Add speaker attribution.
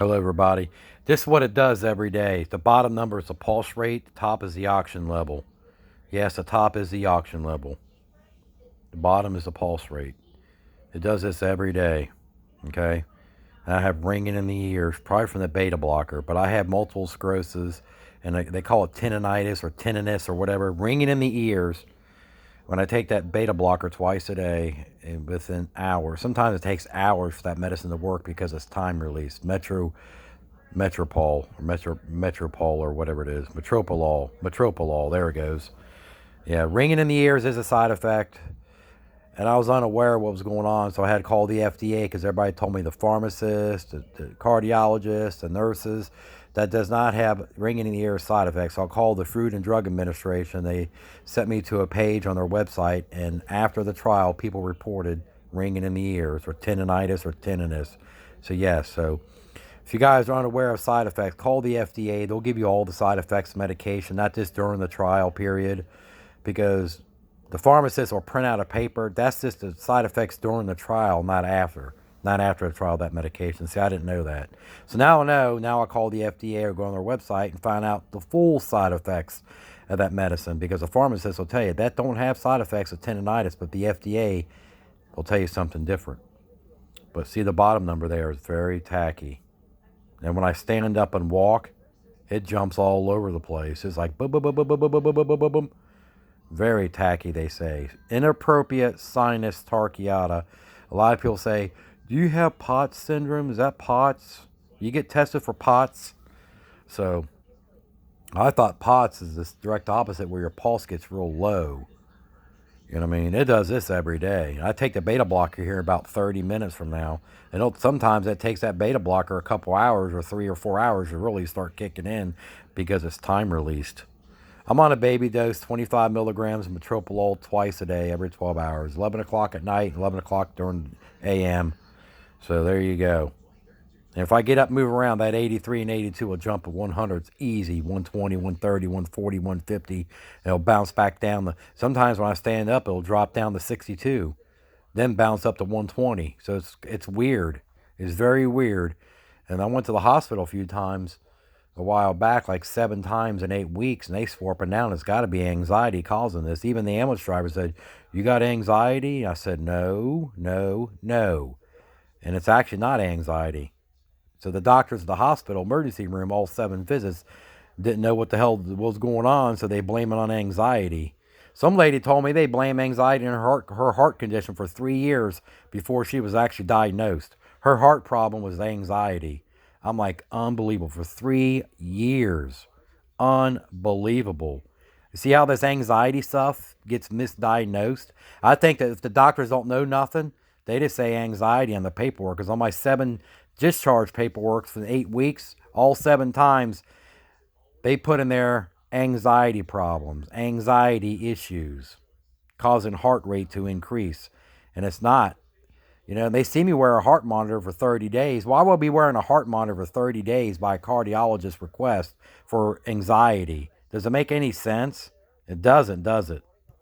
Speaker 1: Hello, everybody. This is what it does every day. The bottom number is the pulse rate. The top is the oxygen level. Yes, the top is the oxygen level. The bottom is the pulse rate. It does this every day. Okay? And I have ringing in the ears, probably from the beta blocker. But I have multiple sclerosis, and they call it tinnitus or tinnitus or whatever. Ringing in the ears when I take that beta blocker twice a day and within hours. Sometimes it takes hours for that medicine to work because it's time release. Metropol or Metropol or whatever it is. Metropolol. There it goes. Yeah, ringing in the ears is a side effect, and I was unaware of what was going on, so I had to call the FDA because everybody told me the pharmacist, the cardiologist, the nurses, that does not have ringing in the ears side effects. So I called the Food and Drug Administration. They sent me to a page on their website, and after the trial, people reported ringing in the ears or tinnitus or tinnitus. So yes, so if you guys are unaware of side effects, call the FDA. They'll give you all the side effects medication, not just during the trial period, because the pharmacist will print out a paper. That's just the side effects during the trial, not after. Not after the trial, that medication. See, I didn't know that. So now I know. Now I call the FDA or go on their website and find out the full side effects of that medicine, because the pharmacist will tell you that don't have side effects of tendinitis, but the FDA will tell you something different. But see, the bottom number there is very tacky. And when I stand up and walk, it jumps all over the place. It's like boom, boom, boom, boom, boom, boom, boom, boom, boom, boom, boom. Very tacky, they say. Inappropriate sinus tachycardia. A lot of people say, do you have POTS syndrome? Is that POTS? You get tested for POTS? So I thought POTS is this direct opposite where your pulse gets real low. You know what I mean? It does this every day. I take the beta blocker here about 30 minutes from now. And sometimes it takes that beta blocker a couple hours or 3 or 4 hours to really start kicking in because it's time released. I'm on a baby dose, 25 milligrams of metropolol twice a day, every 12 hours. 11 o'clock at night, 11 o'clock during a.m. So there you go. And if I get up and move around, that 83 and 82 will jump to 100. It's easy. 120, 130, 140, 150. And it'll bounce back down. Sometimes when I stand up, it'll drop down to 62. Then bounce up to 120. So it's weird. It's very weird. And I went to the hospital a few times a while back, like 7 times in 8 weeks, and they swore up and down it's got to be anxiety causing this. Even the ambulance driver said, you got anxiety? I said, no. And it's actually not anxiety. So the doctors at the hospital emergency room, all 7 visits, didn't know what the hell was going on, so they blame it on anxiety. Some lady told me they blame anxiety in her heart condition for 3 years before she was actually diagnosed. Her heart problem was anxiety. I'm like, unbelievable. For 3 years. Unbelievable. See how this anxiety stuff gets misdiagnosed? I think that if the doctors don't know nothing, they just say anxiety on the paperwork. Because on my 7 discharge paperwork for 8 weeks, all 7 times, they put in there anxiety problems, anxiety issues, causing heart rate to increase. And it's not. You know, they see me wear a heart monitor for 30 days. Why would I be wearing a heart monitor for 30 days by a cardiologist's request for anxiety? Does it make any sense? It doesn't, does it?